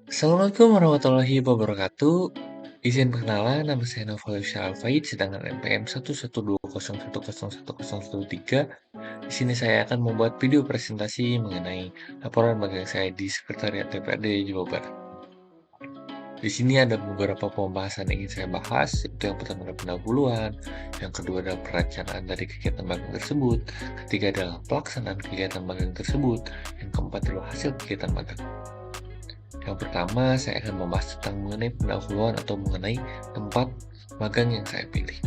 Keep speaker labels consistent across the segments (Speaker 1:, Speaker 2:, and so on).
Speaker 1: Assalamualaikum warahmatullahi wabarakatuh. Izin perkenalan, nama saya Noval Syarifait, sedangkan NPM 11200101113. Di sini saya akan membuat video presentasi mengenai laporan magang saya di Sekretariat DPRD Jawa Barat. Di sini ada beberapa pembahasan yang ingin saya bahas. Itu yang pertama adalah pendahuluan, yang kedua adalah perencanaan dari kegiatan magang tersebut, ketiga adalah pelaksanaan kegiatan magang tersebut, yang keempat adalah hasil kegiatan magang. Yang pertama, saya akan membahas tentang mengenai pendahuluan atau mengenai tempat magang yang saya pilih.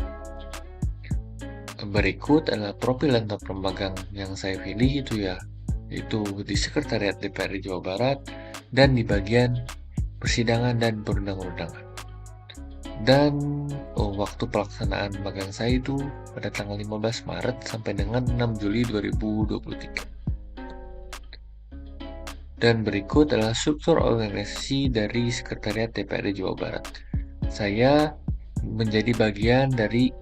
Speaker 1: Berikut adalah profil dan tempat magang yang saya pilih yaitu di Sekretariat DPRD Jawa Barat dan di bagian persidangan dan perundang-undangan. Dan waktu pelaksanaan magang saya itu pada tanggal 15 Maret sampai dengan 6 Juli 2023. Dan berikut adalah struktur organisasi dari Sekretariat DPRD Jawa Barat. Saya menjadi bagian dari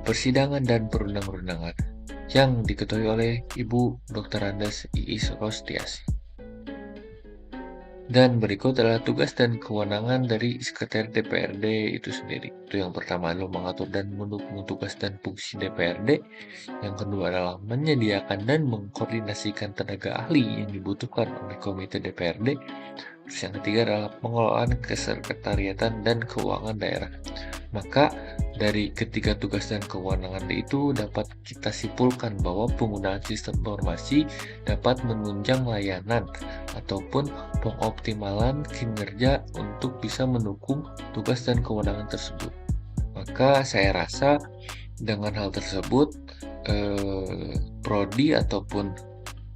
Speaker 1: persidangan dan perundang-undangan yang diketuai oleh Ibu Dr. Andes Iis Rostiasi. Dan berikut adalah tugas dan kewenangan dari Sekretariat DPRD itu sendiri. Itu yang pertama adalah mengatur dan mendukung tugas dan fungsi DPRD. Yang kedua adalah menyediakan dan mengkoordinasikan tenaga ahli yang dibutuhkan oleh Komite DPRD. Terus yang ketiga adalah pengelolaan kesekretariatan dan keuangan daerah. Maka dari ketiga tugas dan kewenangan itu dapat kita simpulkan bahwa penggunaan sistem informasi dapat menunjang layanan ataupun pengoptimalan kinerja untuk bisa mendukung tugas dan kewenangan tersebut. Maka saya rasa dengan hal tersebut, prodi ataupun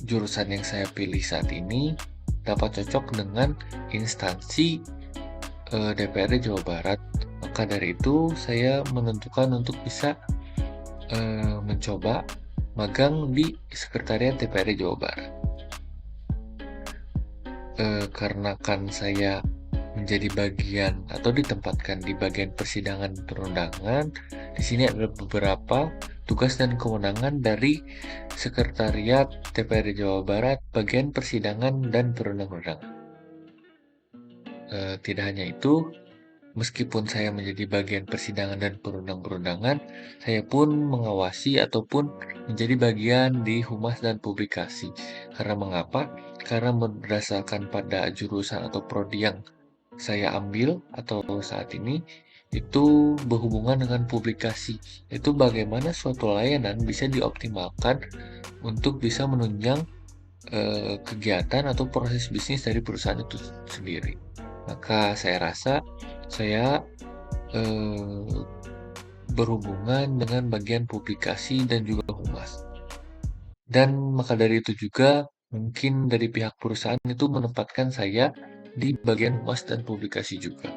Speaker 1: jurusan yang saya pilih saat ini dapat cocok dengan instansi DPRD Jawa Barat. Maka dari itu saya menentukan untuk bisa mencoba magang di Sekretariat DPRD Jawa Barat. Karena kan saya menjadi bagian atau ditempatkan di bagian persidangan perundangan, di sini ada beberapa tugas dan kewenangan dari Sekretariat DPRD Jawa Barat bagian persidangan dan perundang-undangan. Tidak hanya itu, meskipun saya menjadi bagian persidangan dan perundang-undangan, saya pun mengawasi ataupun menjadi bagian di humas dan publikasi. Karena mengapa? Karena berdasarkan pada jurusan atau prodi yang saya ambil atau saat ini, itu berhubungan dengan publikasi. Itu bagaimana suatu layanan bisa dioptimalkan untuk bisa menunjang kegiatan atau proses bisnis dari perusahaan itu sendiri. Maka saya rasa saya berhubungan dengan bagian publikasi dan juga humas. Dan maka dari itu juga mungkin dari pihak perusahaan itu menempatkan saya di bagian humas dan publikasi juga,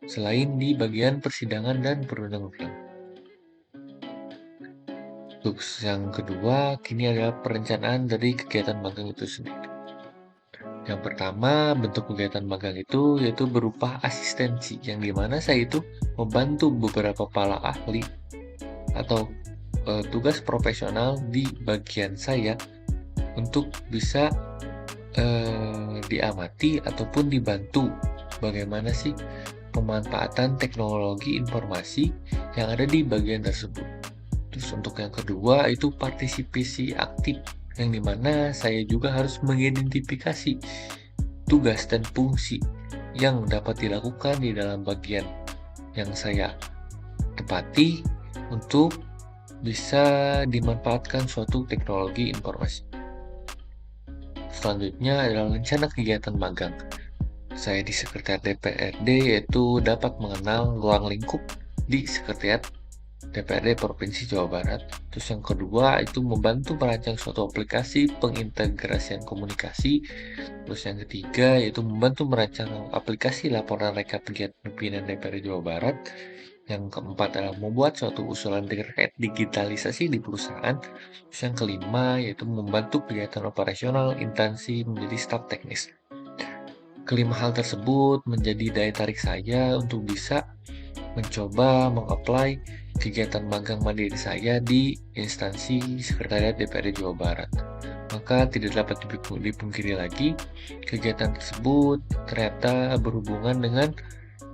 Speaker 1: selain di bagian persidangan dan perundang-undangan. Terus yang kedua, kini adalah perencanaan dari kegiatan magang itu sendiri. Yang pertama, bentuk kegiatan magang itu yaitu berupa asistensi, yang dimana saya itu membantu beberapa kepala ahli atau tugas profesional di bagian saya untuk bisa diamati ataupun dibantu bagaimana sih pemanfaatan teknologi informasi yang ada di bagian tersebut. Terus untuk yang kedua itu partisipasi aktif, yang dimana saya juga harus mengidentifikasi tugas dan fungsi yang dapat dilakukan di dalam bagian yang saya tepati untuk bisa dimanfaatkan suatu teknologi informasi. Selanjutnya adalah rencana kegiatan magang. Saya di Sekretariat DPRD yaitu dapat mengenal ruang lingkup di Sekretariat DPRD Provinsi Jawa Barat. Terus yang kedua itu membantu merancang suatu aplikasi pengintegrasian komunikasi. Terus yang ketiga yaitu membantu merancang aplikasi laporan rekap kegiatan pimpinan DPRD Jawa Barat. Yang keempat adalah membuat suatu usulan terkait digitalisasi di perusahaan. Terus yang kelima yaitu membantu kegiatan operasional instansi menjadi staf teknis. Kelima hal tersebut menjadi daya tarik saya untuk bisa mencoba mengapply kegiatan magang mandiri saya di instansi Sekretariat DPRD Jawa Barat. Maka tidak dapat dipungkiri lagi, kegiatan tersebut ternyata berhubungan dengan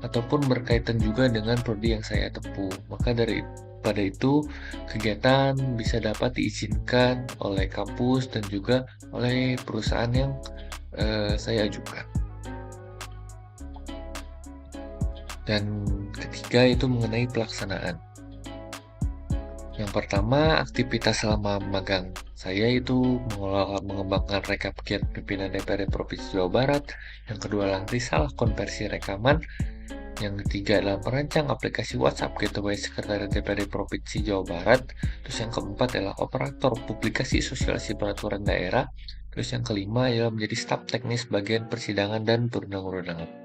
Speaker 1: ataupun berkaitan juga dengan prodi yang saya tempuh. Maka dari pada itu, kegiatan bisa dapat diizinkan oleh kampus dan juga oleh perusahaan yang saya ajukan. Dan ketiga itu mengenai pelaksanaan. Yang pertama, aktivitas selama magang saya itu mengelola mengembangkan rekap kegiatan pimpinan DPRD Provinsi Jawa Barat. Yang kedua, salah konversi rekaman. Yang ketiga adalah merancang aplikasi WhatsApp Gateway Sekretariat DPRD Provinsi Jawa Barat. Terus yang keempat adalah operator publikasi sosialisasi peraturan daerah. Terus yang kelima adalah menjadi staf teknis bagian persidangan dan perundang-undangan.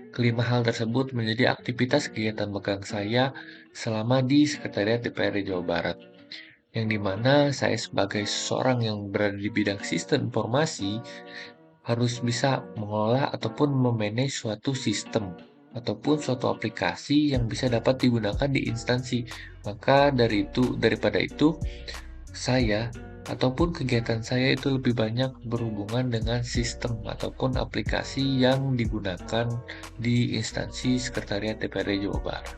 Speaker 1: Kelima hal tersebut menjadi aktivitas kegiatan magang saya selama di Sekretariat DPRD Jawa Barat, yang dimana saya sebagai seseorang yang berada di bidang sistem informasi harus bisa mengelola ataupun memanage suatu sistem ataupun suatu aplikasi yang bisa dapat digunakan di instansi. Maka daripada itu, saya ataupun kegiatan saya itu lebih banyak berhubungan dengan sistem ataupun aplikasi yang digunakan di instansi Sekretariat DPRD Jawa Barat.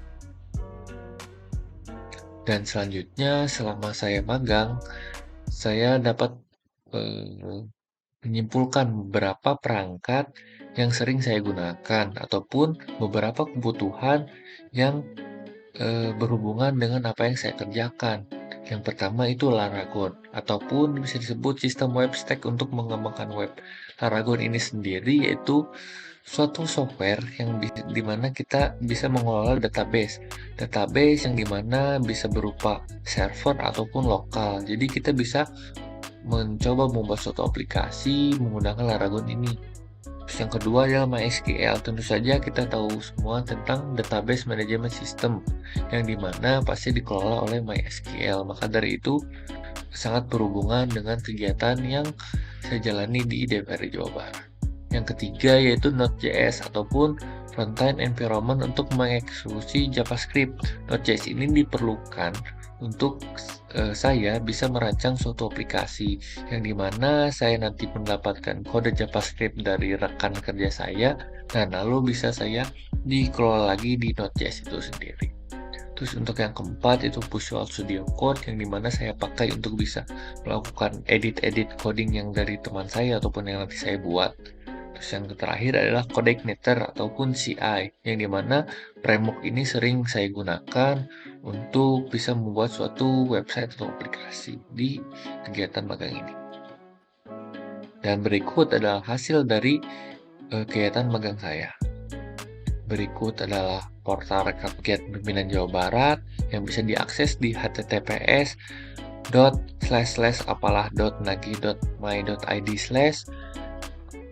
Speaker 1: Dan selanjutnya, selama saya magang, saya dapat menyimpulkan beberapa perangkat yang sering saya gunakan ataupun beberapa kebutuhan yang berhubungan dengan apa yang saya kerjakan. Yang pertama itu Laragon, ataupun bisa disebut sistem web stack untuk mengembangkan web. Laragon ini sendiri yaitu suatu software yang di mana kita bisa mengelola database. Database yang dimana bisa berupa server ataupun lokal. Jadi kita bisa mencoba membuat suatu aplikasi menggunakan Laragon ini. Terus yang kedua adalah MySQL. Tentu saja kita tahu semua tentang database management system yang dimana pasti dikelola oleh MySQL. Maka dari itu sangat berhubungan dengan kegiatan yang saya jalani di DPRD Jawa Barat. Yang ketiga yaitu Node.js ataupun runtime environment untuk mengeksekusi JavaScript. Node.js ini diperlukan untuk saya bisa merancang suatu aplikasi yang dimana saya nanti mendapatkan kode JavaScript dari rekan kerja saya dan lalu bisa saya dikelola lagi di Node.js itu sendiri. Terus untuk yang keempat itu Visual Studio Code yang dimana saya pakai untuk bisa melakukan edit-edit coding yang dari teman saya ataupun yang nanti saya buat. Terus yang terakhir adalah CodeIgniter ataupun CI yang dimana framework ini sering saya gunakan untuk bisa membuat suatu website atau aplikasi di kegiatan magang ini. Dan berikut adalah hasil dari kegiatan magang saya. Berikut adalah portal rekap kegiatan pimpinan Jawa Barat yang bisa diakses di https://apalah.nagih.my.id/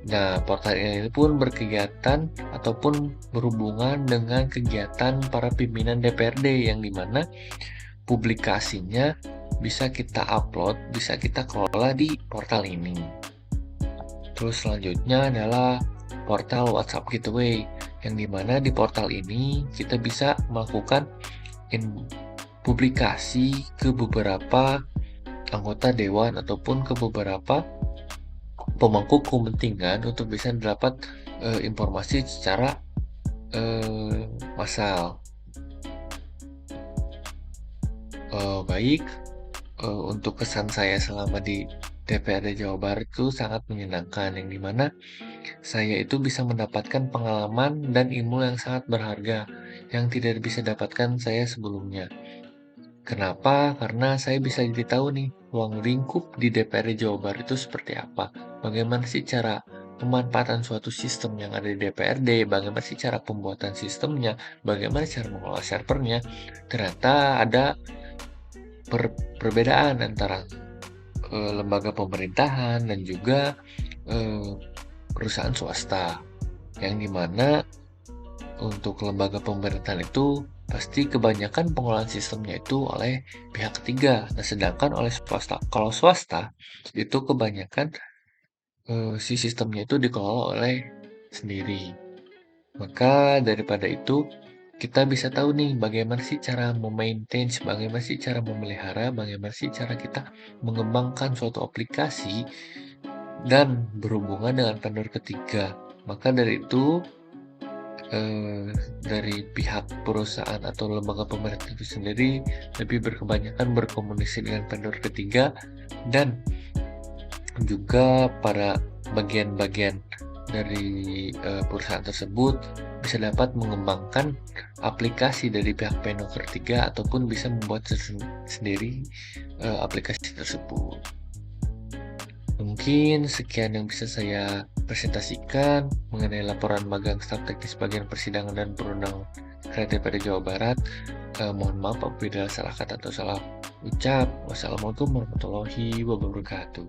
Speaker 1: Nah, portal ini pun berkegiatan ataupun berhubungan dengan kegiatan para pimpinan DPRD yang dimana publikasinya bisa kita upload, bisa kita kelola di portal ini. Terus selanjutnya adalah portal WhatsApp Gateway yang dimana di portal ini kita bisa melakukan publikasi ke beberapa anggota dewan ataupun ke beberapa pemangku kepentingan untuk bisa dapat informasi secara massal. Baik, untuk kesan saya selama di DPRD Jawa Barat itu sangat menyenangkan, yang dimana saya itu bisa mendapatkan pengalaman dan ilmu yang sangat berharga yang tidak bisa dapatkan saya sebelumnya. Kenapa? Karena saya bisa jadi tahu nih, ruang lingkup di DPRD Jawa Barat itu seperti apa. Bagaimana sih cara pemanfaatan suatu sistem yang ada di DPRD, bagaimana sih cara pembuatan sistemnya, bagaimana cara mengelola servernya. Ternyata ada perbedaan antara lembaga pemerintahan dan juga perusahaan swasta. Yang dimana untuk lembaga pemerintahan itu pasti kebanyakan pengelolaan sistemnya itu oleh pihak ketiga. Nah, sedangkan oleh swasta, kalau swasta itu kebanyakan si sistemnya itu dikelola oleh sendiri. Maka daripada itu, kita bisa tahu nih bagaimana sih cara memaintain, bagaimana sih cara memelihara, bagaimana sih cara kita mengembangkan suatu aplikasi dan berhubungan dengan vendor ketiga. Maka dari itu, eee, dari pihak perusahaan atau lembaga pemerintah itu sendiri lebih berkebanyakan berkomunikasi dengan vendor ketiga dan juga para bagian-bagian dari, perusahaan tersebut bisa dapat mengembangkan aplikasi dari pihak vendor ketiga ataupun bisa membuat sendiri, aplikasi tersebut. Mungkin sekian yang bisa saya presentasikan mengenai laporan magang staf teknis bagian persidangan dan perundangan kreatif pada Jawa Barat. Mohon maaf apabila salah kata atau salah ucap. Wassalamualaikum warahmatullahi wabarakatuh.